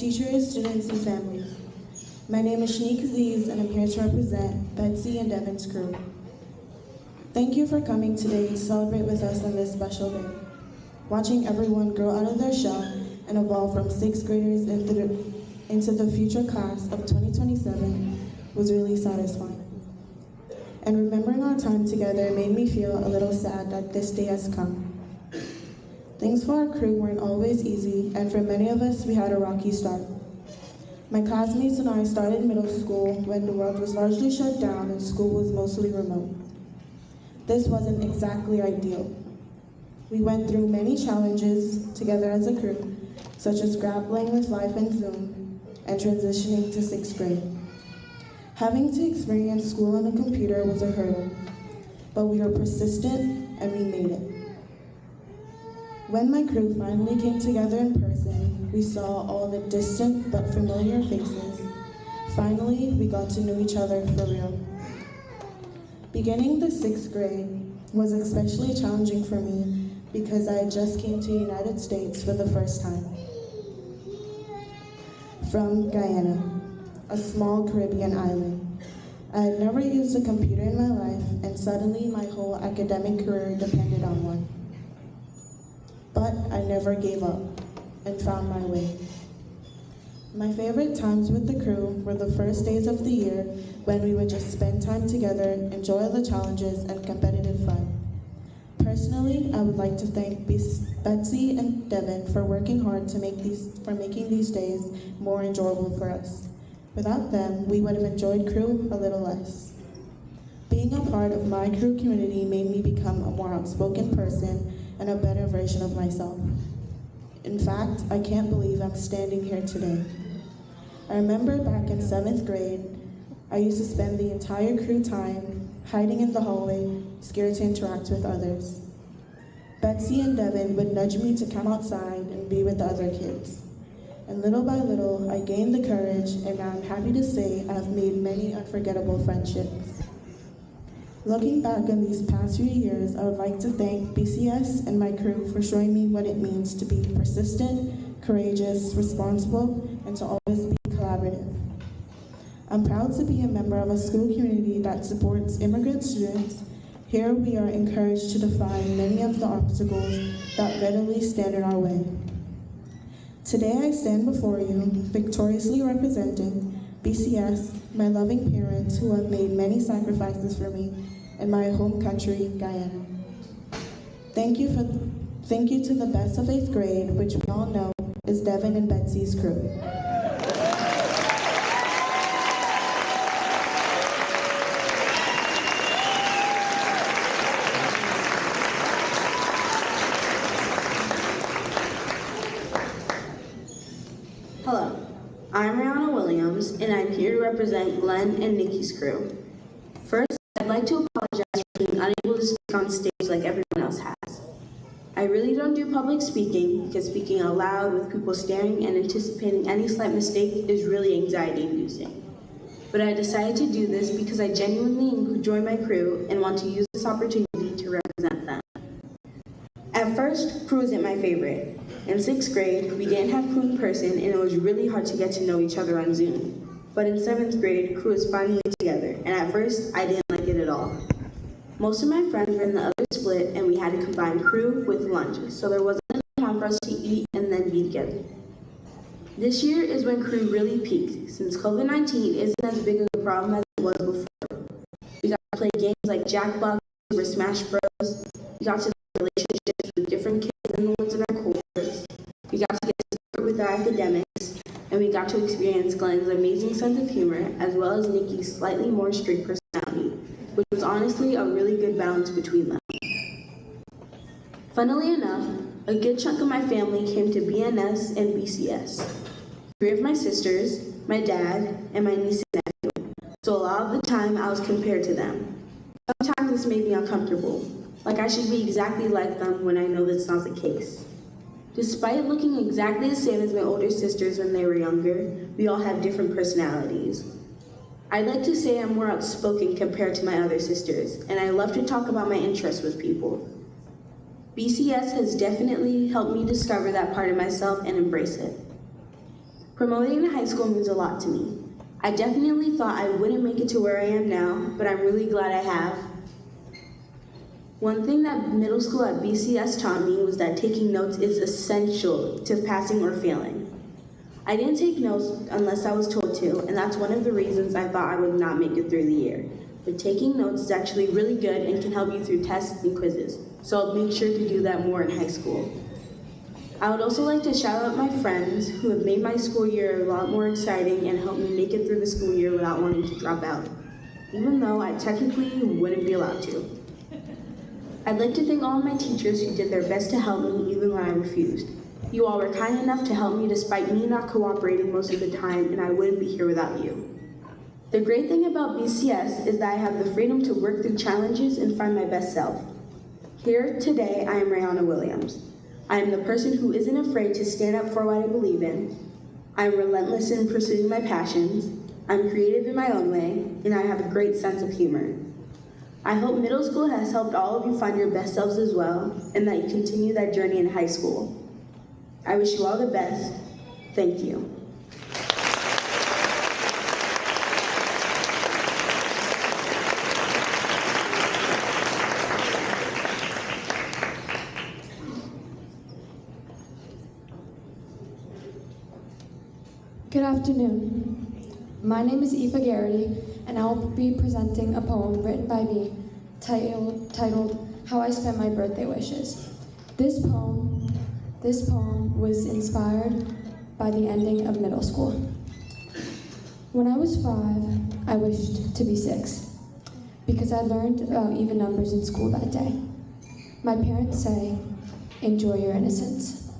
teachers, students, and families. My name is Shanique Aziz, and I'm here to represent Betsy and Devin's crew. Thank you for coming today to celebrate with us on this special day. Watching everyone grow out of their shell and evolve from 6th graders into the future class of 2027 was really satisfying. And remembering our time together made me feel a little sad that this day has come. Things for our crew weren't always easy, and for many of us, we had a rocky start. My classmates and I started middle school when the world was largely shut down and school was mostly remote. This wasn't exactly ideal. We went through many challenges together as a crew, such as grappling with life in Zoom and transitioning to 6th grade. Having to experience school on a computer was a hurdle, but we were persistent and we made it. When my crew finally came together in person, we saw all the distant but familiar faces. Finally, we got to know each other for real. Beginning the 6th grade was especially challenging for me because I just came to the United States for the first time. From Guyana, a small Caribbean island. I had never used a computer in my life, and suddenly my whole academic career depended on one. But I never gave up and found my way. My favorite times with the crew were the first days of the year when we would just spend time together, enjoy the challenges and competitive fun. Personally, I would like to thank Betsy and Devin for working hard to making these days more enjoyable for us. Without them, we would have enjoyed crew a little less. Being a part of my crew community made me become a more outspoken person and a better version of myself. In fact, I can't believe I'm standing here today. I remember back in 7th grade, I used to spend the entire crew time hiding in the hallway, scared to interact with others. Betsy and Devin would nudge me to come outside and be with the other kids. And little by little, I gained the courage, and now I'm happy to say I've made many unforgettable friendships. Looking back on these past few years, I would like to thank BCS and my crew for showing me what it means to be persistent, courageous, responsible, and to always be collaborative. I'm proud to be a member of a school community that supports immigrant students. Here we are encouraged to defy many of the obstacles that readily stand in our way. Today I stand before you, victoriously representing BCS, my loving parents who have made many sacrifices for me, and my home country, Guyana. Thank you to the best of 8th grade, which we all know is Devin and Betsy's crew. Hello, I'm Rihanna Williams, and I'm here to represent Glenn and Nikki's crew. First, I'd like to apologize for being unable to speak on stage like everyone else has. I really don't do public speaking because speaking out loud with people staring and anticipating any slight mistake is really anxiety-inducing. But I decided to do this because I genuinely enjoy my crew and want to use this opportunity to represent them. At first, crew isn't my favorite. In 6th grade, we didn't have crew in person, and it was really hard to get to know each other on Zoom. But in 7th grade, crew was finally together, and at first, I didn't like it at all. Most of my friends were in the other split, and we had to combine crew with lunch, so there wasn't enough time for us to eat and then be together. This year is when crew really peaked, since COVID-19 isn't as big of a problem as it was before. We got to play games like Jackbox or Smash Bros. We got to relationships with different kids than the ones in our course. We got to get started with our academics, and we got to experience Glenn's amazing sense of humor, as well as Nikki's slightly more strict personality, which was honestly a really good balance between them. Funnily enough, a good chunk of my family came to BNS and BCS. 3 of my sisters, my dad, and my niece and nephew. So a lot of the time I was compared to them. Sometimes this made me uncomfortable, like I should be exactly like them when I know that's not the case. Despite looking exactly the same as my older sisters when they were younger, we all have different personalities. I'd like to say I'm more outspoken compared to my other sisters, and I love to talk about my interests with people. BCS has definitely helped me discover that part of myself and embrace it. Promoting to high school means a lot to me. I definitely thought I wouldn't make it to where I am now, but I'm really glad I have. One thing that middle school at BCS taught me was that taking notes is essential to passing or failing. I didn't take notes unless I was told to, and that's one of the reasons I thought I would not make it through the year. But taking notes is actually really good and can help you through tests and quizzes, so I'll make sure to do that more in high school. I would also like to shout out my friends who have made my school year a lot more exciting and helped me make it through the school year without wanting to drop out, even though I technically wouldn't be allowed to. I'd like to thank all of my teachers who did their best to help me even when I refused. You all were kind enough to help me despite me not cooperating most of the time, and I wouldn't be here without you. The great thing about BCS is that I have the freedom to work through challenges and find my best self. Here today, I am Rihanna Williams. I am the person who isn't afraid to stand up for what I believe in. I am relentless in pursuing my passions. I'm creative in my own way, and I have a great sense of humor. I hope middle school has helped all of you find your best selves as well, and that you continue that journey in high school. I wish you all the best. Thank you. Good afternoon. My name is Aoife Garrity, and I will be presenting a poem written by me titled How I Spent My Birthday Wishes. This poem was inspired by the ending of middle school. When I was 5, I wished to be 6 because I learned about even numbers in school that day. My parents say, enjoy your innocence.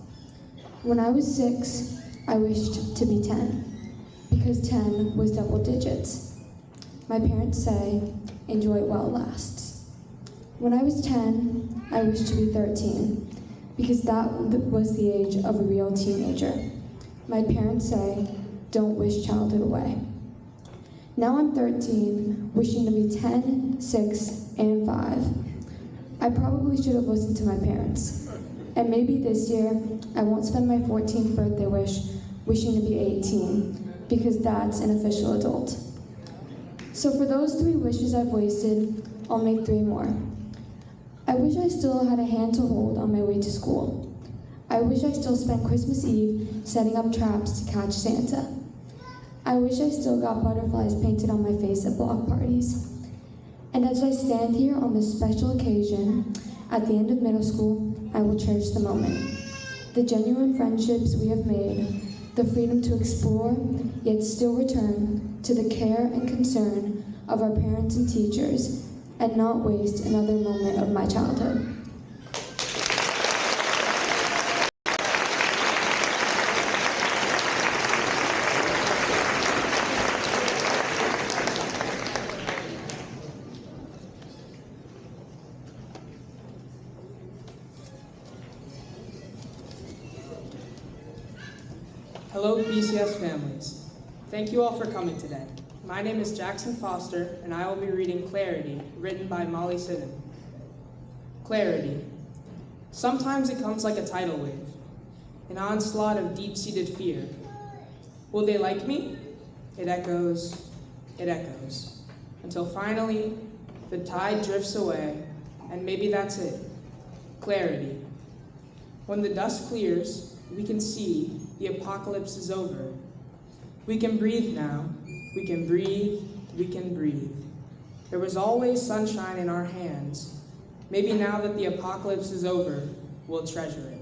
When I was 6, I wished to be 10 because 10 was double digits. My parents say, enjoy it while it lasts. When I was 10, I wished to be 13 because that was the age of a real teenager. My parents say, don't wish childhood away. Now I'm 13, wishing to be 10, 6, and 5. I probably should have listened to my parents. And maybe this year, I won't spend my 14th birthday wishing to be 18, because that's an official adult. So for those 3 wishes I've wasted, I'll make 3 more. I wish I still had a hand to hold on my way to school. I wish I still spent Christmas Eve setting up traps to catch Santa. I wish I still got butterflies painted on my face at block parties. And as I stand here on this special occasion, at the end of middle school, I will cherish the moment. The genuine friendships we have made, the freedom to explore, yet still return to the care and concern of our parents and teachers, and not waste another moment of my childhood. Hello, BCS families. Thank you all for coming today. My name is Jackson Foster, and I will be reading Clarity, written by Molly Siddon. Clarity. Sometimes it comes like a tidal wave, an onslaught of deep-seated fear. Will they like me? It echoes, until finally the tide drifts away, and maybe that's it. Clarity. When the dust clears, we can see the apocalypse is over. We can breathe now. We can breathe. There was always sunshine in our hands. Maybe now that the apocalypse is over, we'll treasure it.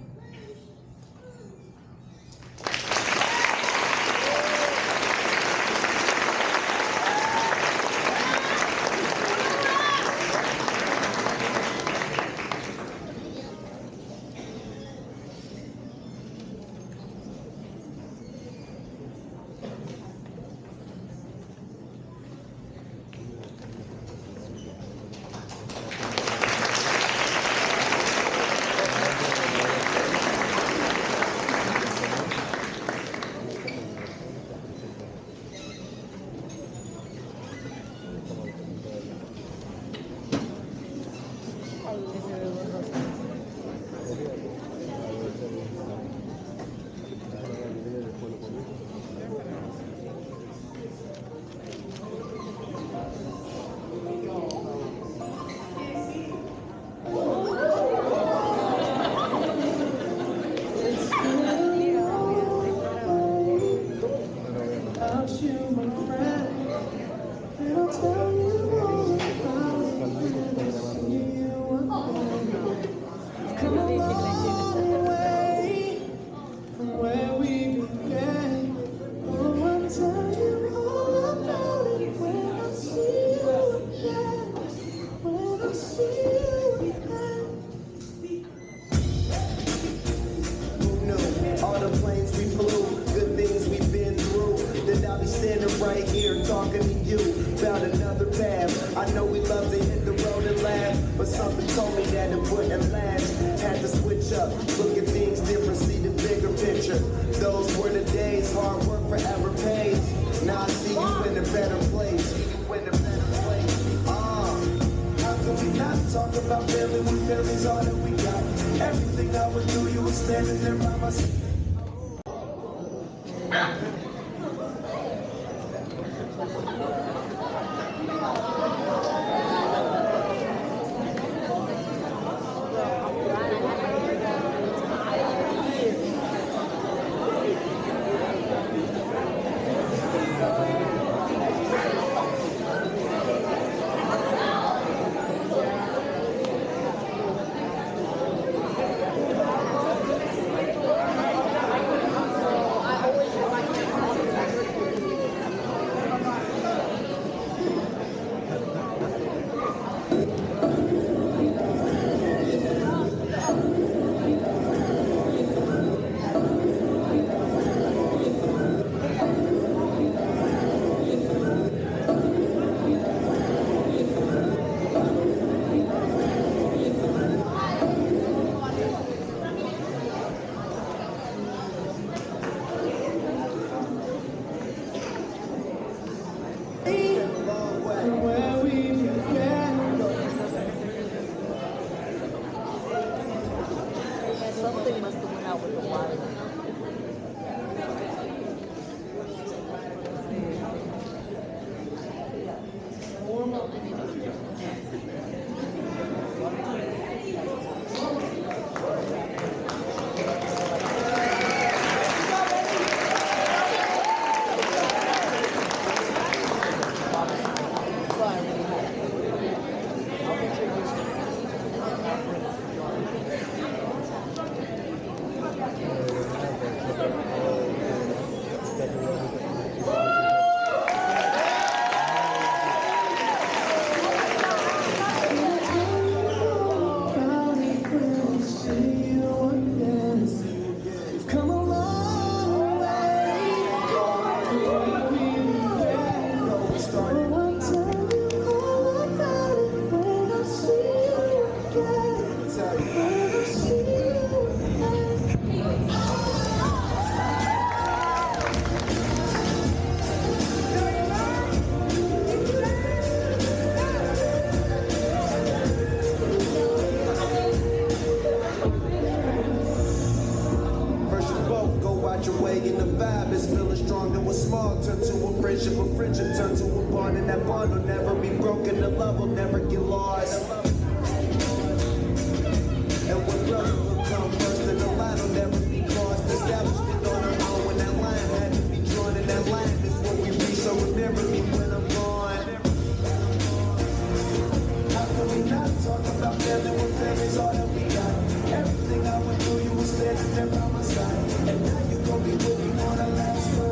I know we love to hit the road and laugh, but something told me that it wouldn't last. Had to switch up, look at things different, see the bigger picture. Those were the days, hard work forever pays. Now I see you in a better place. How can we not talk about family when family's all that we got? Everything I would do, you were standing there by my side. Something must have went out with the wire. Your way in the vibe is feeling strong and what's small turn to a friendship turn to a bond, and that bond will never be broken, the love will never get lost. And when brother will come first, then the line will never be crossed. Established it on our own when that line had to be drawn, and that line is what we reach, so remember me when I'm gone. How can we not talk about family when family's all that we got? Everything I went through, you were standing there by my side, and now you gon' be with me on the last one.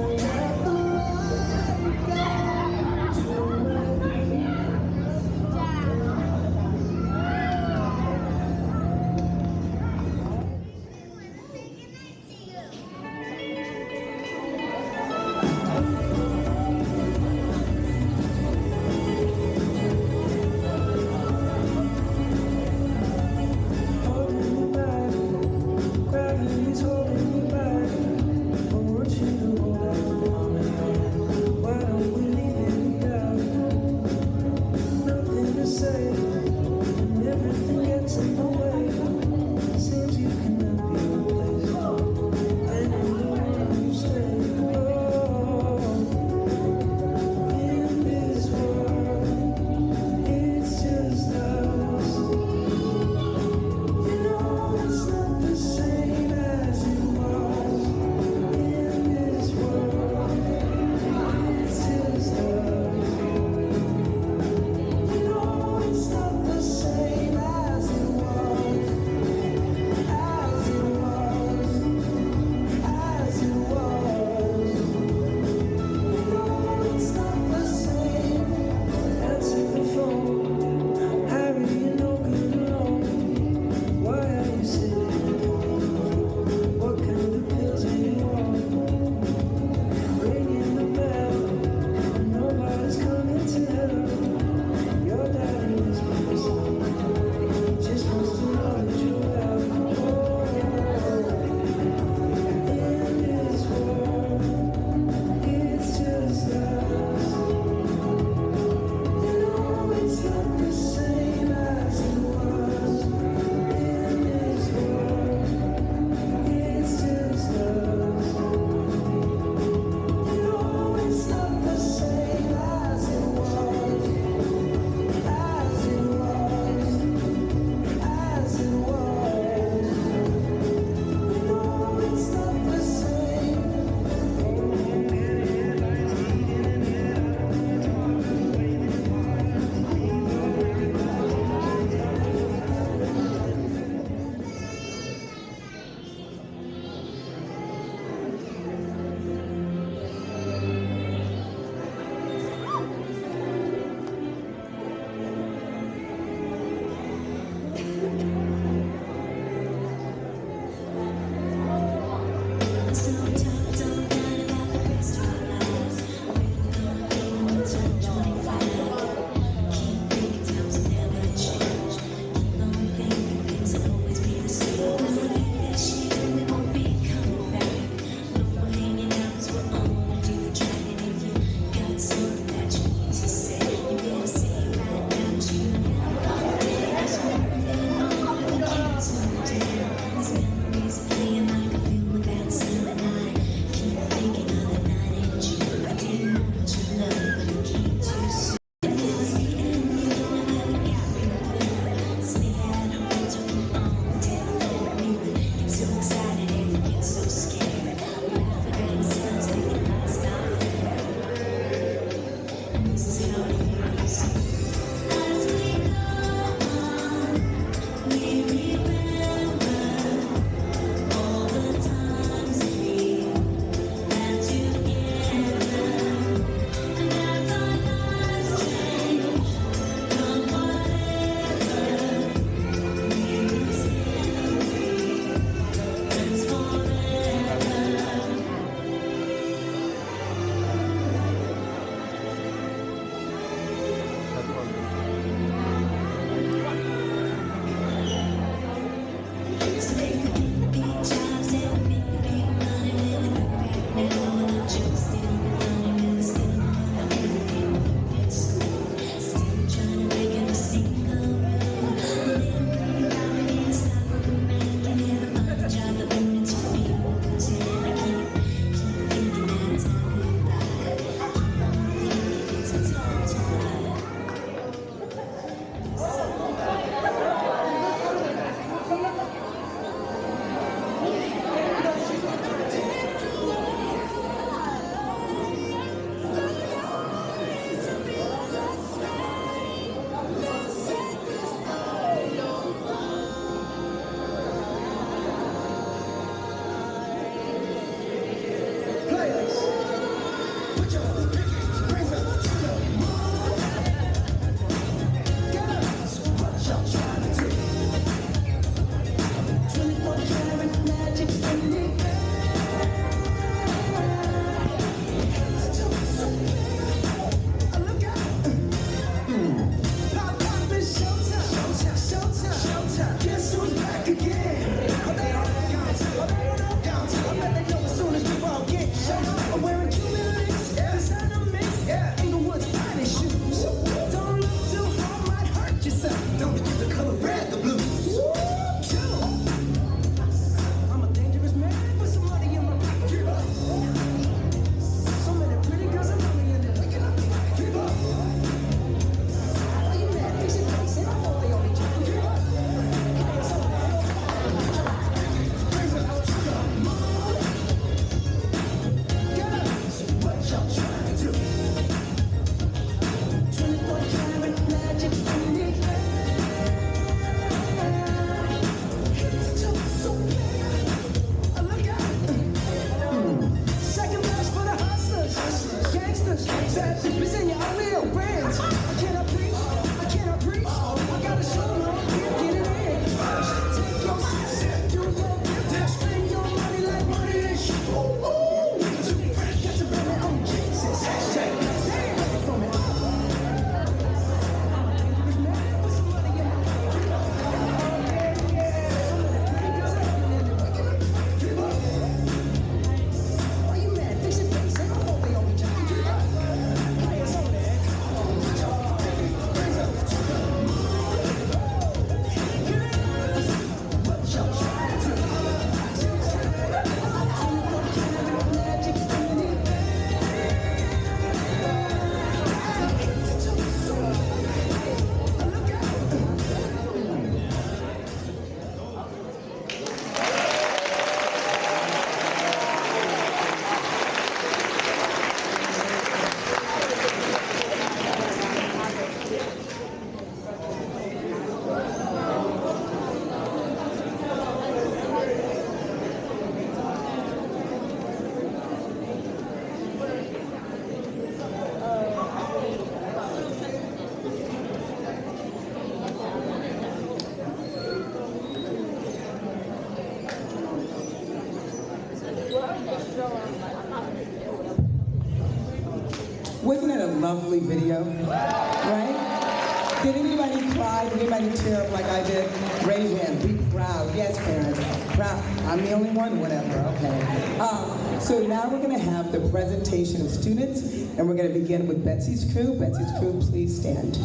Wasn't it a lovely video? Right? Did anybody cry? Did anybody tear up like I did? Raise your hand. Be proud. Yes, parents. Proud. I'm the only one? Whatever. Okay. So now we're going to have the presentation of students, and we're going to begin with Betsy's crew. Betsy's crew, please stand.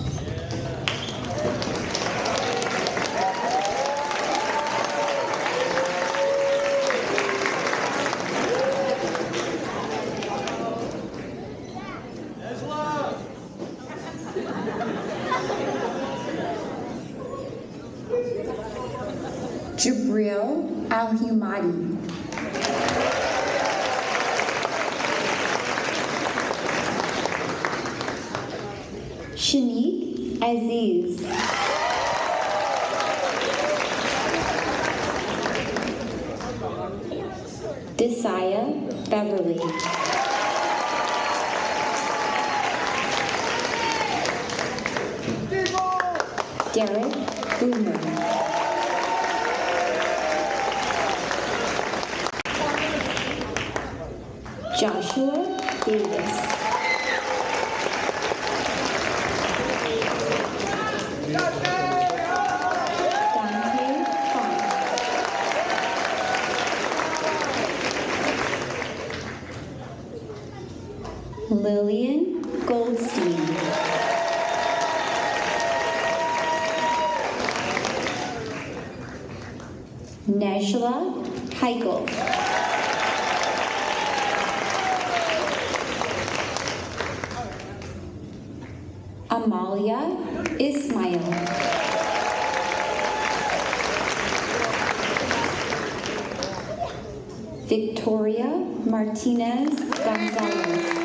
Jabril Al-Humadi. Shanique Aziz. Desaya Beverly. Derek Boomer. Joshua Davis. Dante Fong. Lillian Goldstein. Nejla Heichel. Amalia Ismail. Victoria Martinez Gonzalez.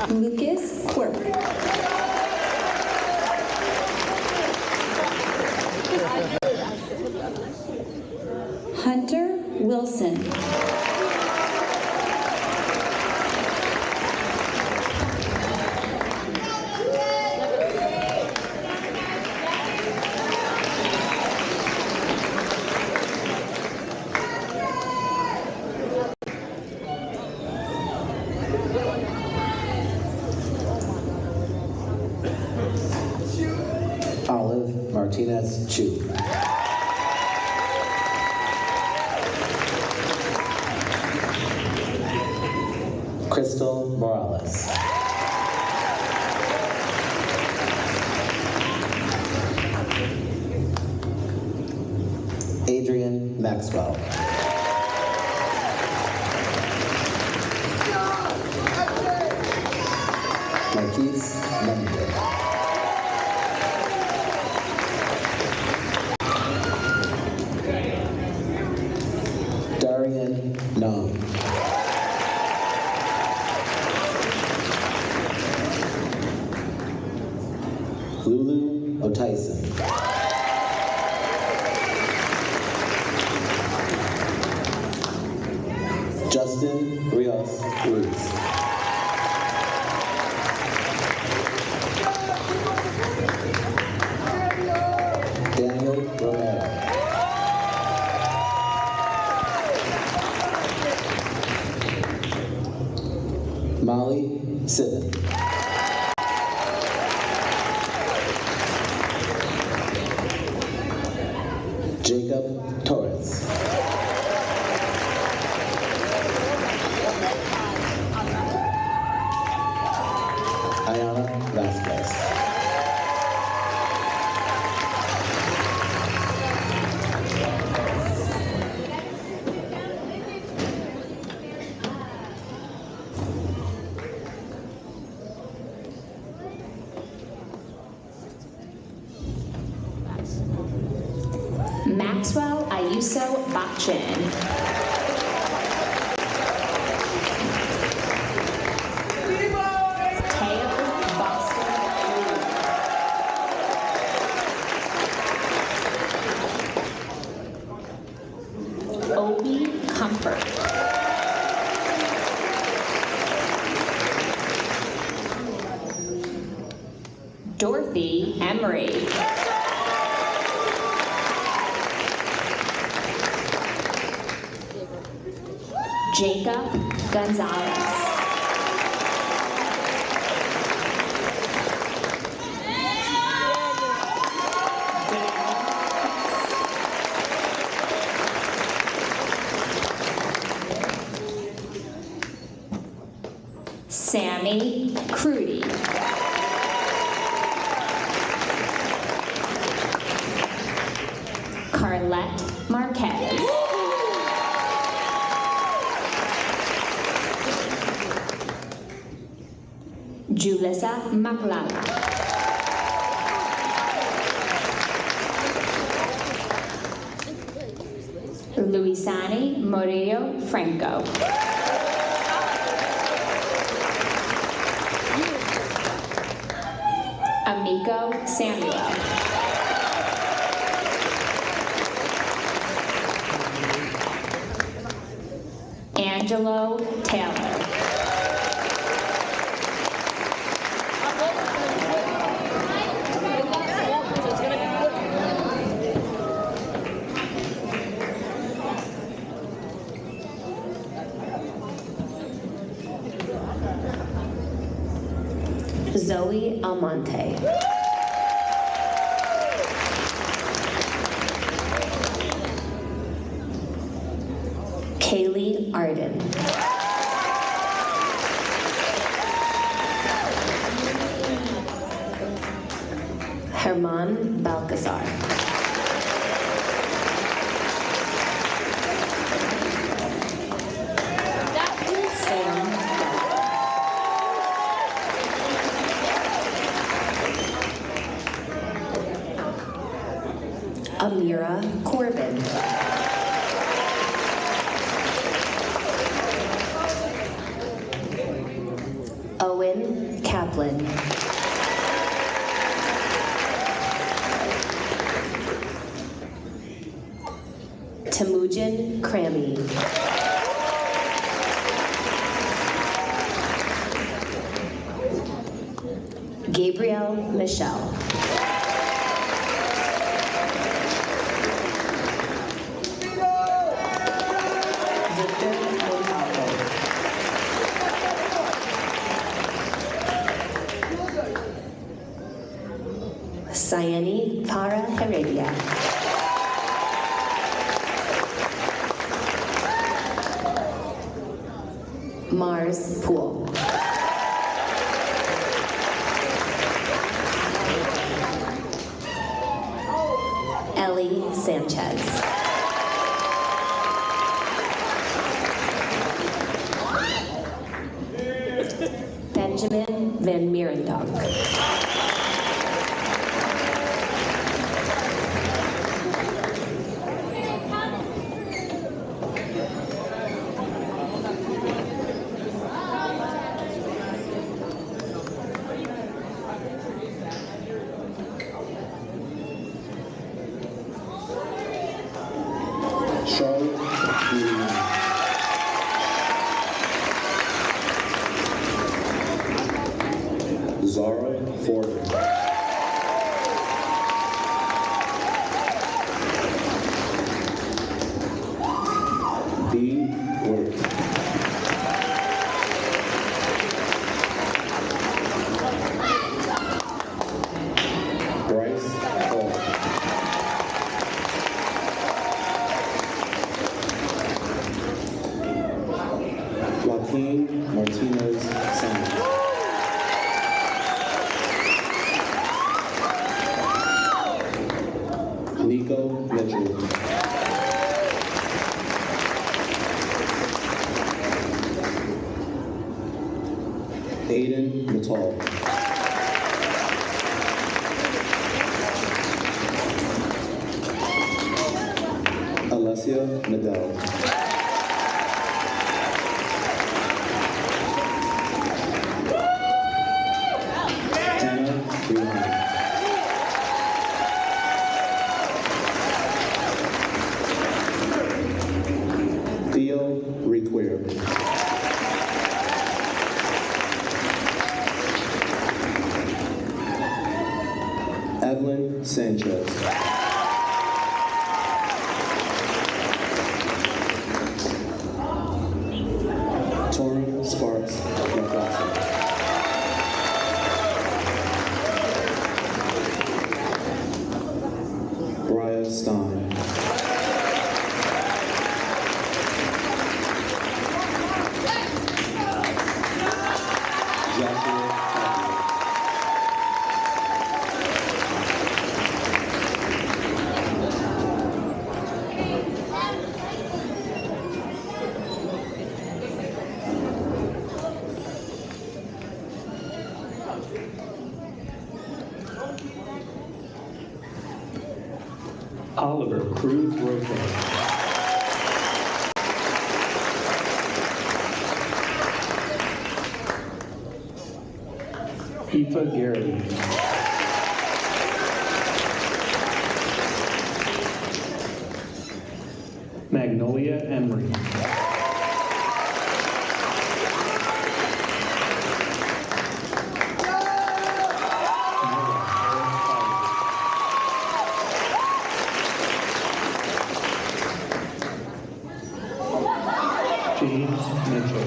Lucas Quirk. Hunter Wilson. Olive Martinez Chu. Crystal Morales. Adrian Maxwell. Marquise Mendes. Darian Nam. Lulu Otyson. Justin Rios Ruiz. Daniel Romero. Molly Sivan. Jacob Torres. Ayana Vasquez. Maxwell Ayuso Bachin. Teo Boston Lee. Obi Comfort. Dorothy Emery. Jacob Gonzalez. Sammy Crudy. Carlette Marquez. Julissa Maklala. Luisani Morillo Franco. Amico Samuel. Angelo Taylor. Zoe Almonte. Kaylee Arden. Herman Balcazar. Sam Amira Corbin. Owen Kaplan. Temujin Krami. Gabrielle Michelle. Victor Montalvo. Sayani Para Heredia. Mars Poole. Ellie Sanchez. Benjamin Van Mierendonk. Charlotte Julian. Zara Forden. B. Wirt. Bryce Hall. Joaquin Martinez Sanchez. Nico Mitchell. Aiden Natal. Alessia Nadell. Hannah Brianna. Theo Requer. Evelyn Sanchez. Tori Sparks McCloskey. Brian Stein. Joshua Tapia. Oliver Cruz Roca. Aoife Garrity. Magnolia Emery. James Mitchell.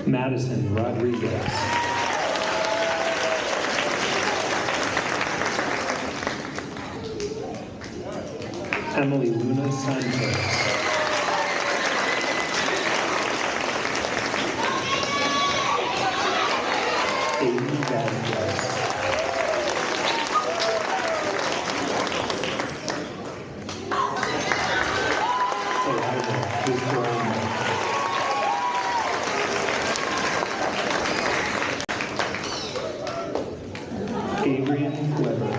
Madison Rodriguez. Emily Luna Sanchez. Aiden Vasquez. Eliza Vizcarra. Adrian Weber.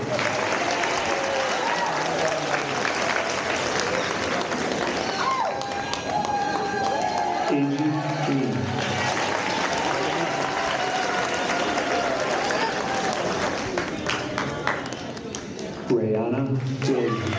Angie Green. Brianna Williams.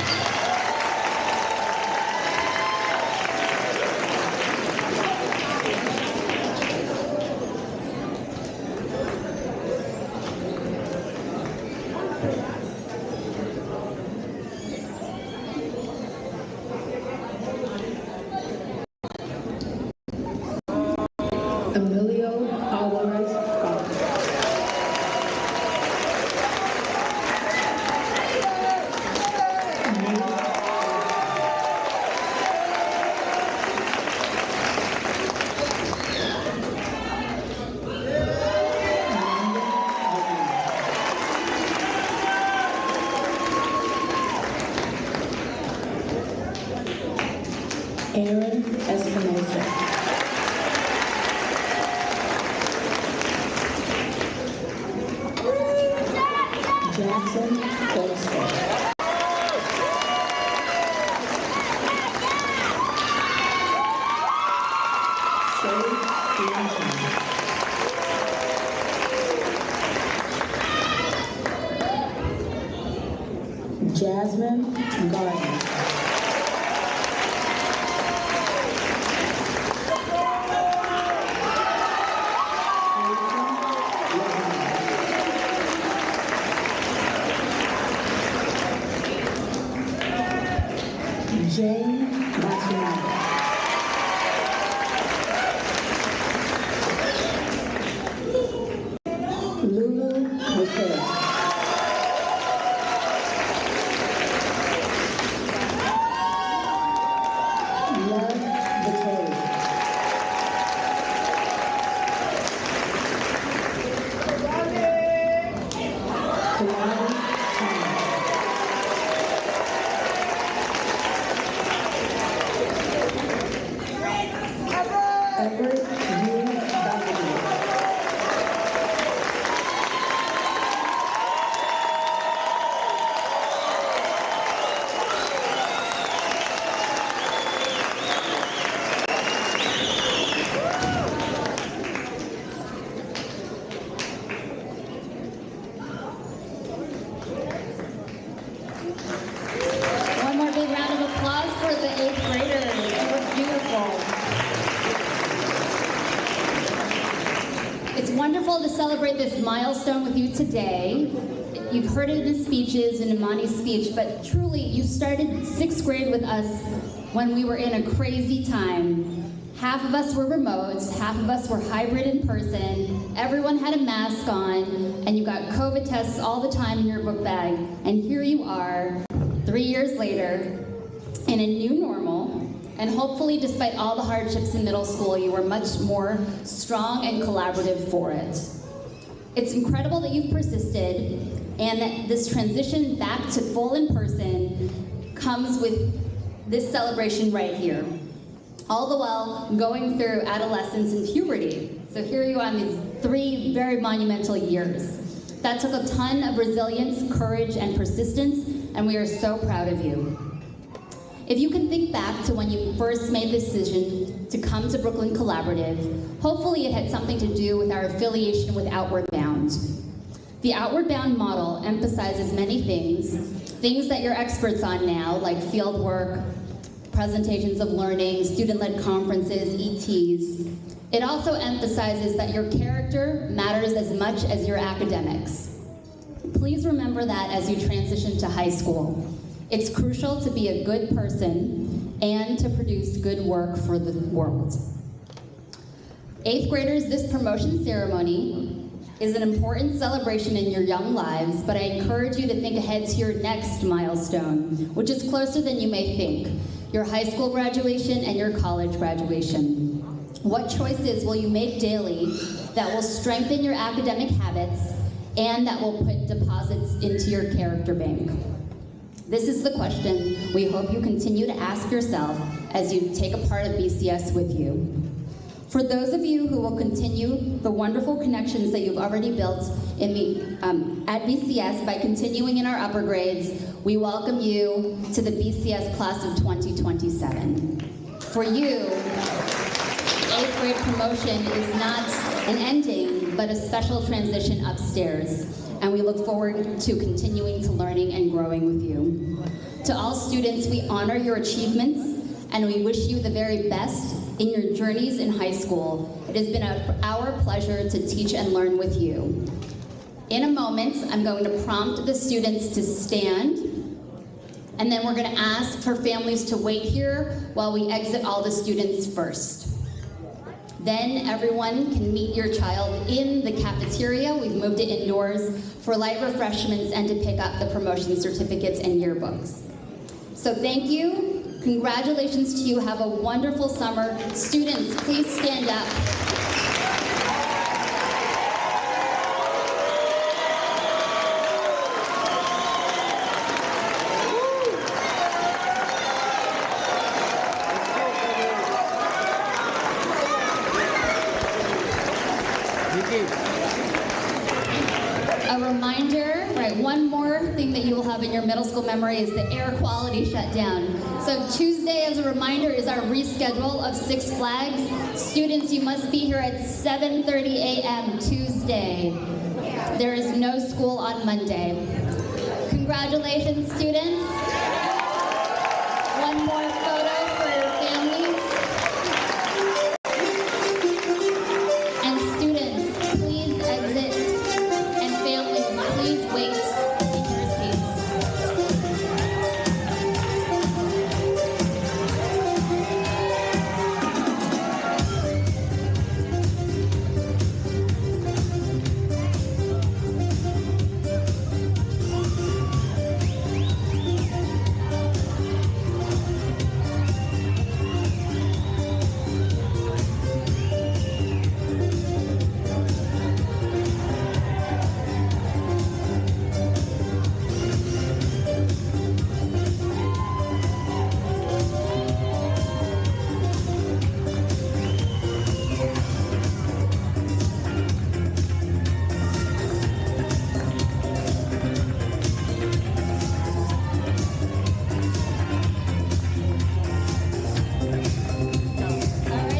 Emilio Alvarez Goff. Aaron Espinosa. Jackson Colston. Sage Bianchi. Jasmine Gardner. Jane Martinez. Lulu Michaela. Love Victoria. Kalani Thomas. Everett U. Bethany. One more big round of applause for the 8th graders. They were beautiful. wonderful to celebrate this milestone with you today. You've heard it in the speeches, in Imani's speech, but truly, you started 6th grade with us when we were in a crazy time. Half of us were remote, half of us were hybrid in person, everyone had a mask on, and you got COVID tests all the time in your book bag. And here you are, 3 years later, in a new normal, and hopefully, despite all the hardships in middle school, you were much more strong and collaborative for it. It's incredible that you've persisted, and that this transition back to full in-person comes with this celebration right here. All the while going through adolescence and puberty. So here you are in these 3 very monumental years. That took a ton of resilience, courage, and persistence, and we are so proud of you. If you can think back to when you first made the decision to come to Brooklyn Collaborative, hopefully it had something to do with our affiliation with Outward Bound. The Outward Bound model emphasizes many things that you're experts on now, like field work, presentations of learning, student-led conferences, ETs. It also emphasizes that your character matters as much as your academics. Please remember that as you transition to high school. It's crucial to be a good person and to produce good work for the world. 8th graders, this promotion ceremony is an important celebration in your young lives, but I encourage you to think ahead to your next milestone, which is closer than you may think, your high school graduation and your college graduation. What choices will you make daily that will strengthen your academic habits and that will put deposits into your character bank? This is the question we hope you continue to ask yourself as you take a part of BCS with you. For those of you who will continue the wonderful connections that you've already built at BCS by continuing in our upper grades, we welcome you to the BCS class of 2027. For you, 8th grade promotion is not an ending, but a special transition upstairs. And we look forward to continuing to learning and growing with you. To all students, we honor your achievements and we wish you the very best in your journeys in high school. It has been our pleasure to teach and learn with you. In a moment, I'm going to prompt the students to stand, and then we're going to ask for families to wait here while we exit all the students first. Then everyone can meet your child in the cafeteria. We've moved it indoors for light refreshments and to pick up the promotion certificates and yearbooks. So thank you. Congratulations to you. Have a wonderful summer. Students, please stand up. A reminder, right, one more thing that you will have in your middle school memory is the air quality shutdown. So Tuesday, as a reminder, is our reschedule of Six Flags. Students, you must be here at 7:30 a.m. Tuesday. There is no school on Monday. Congratulations, students.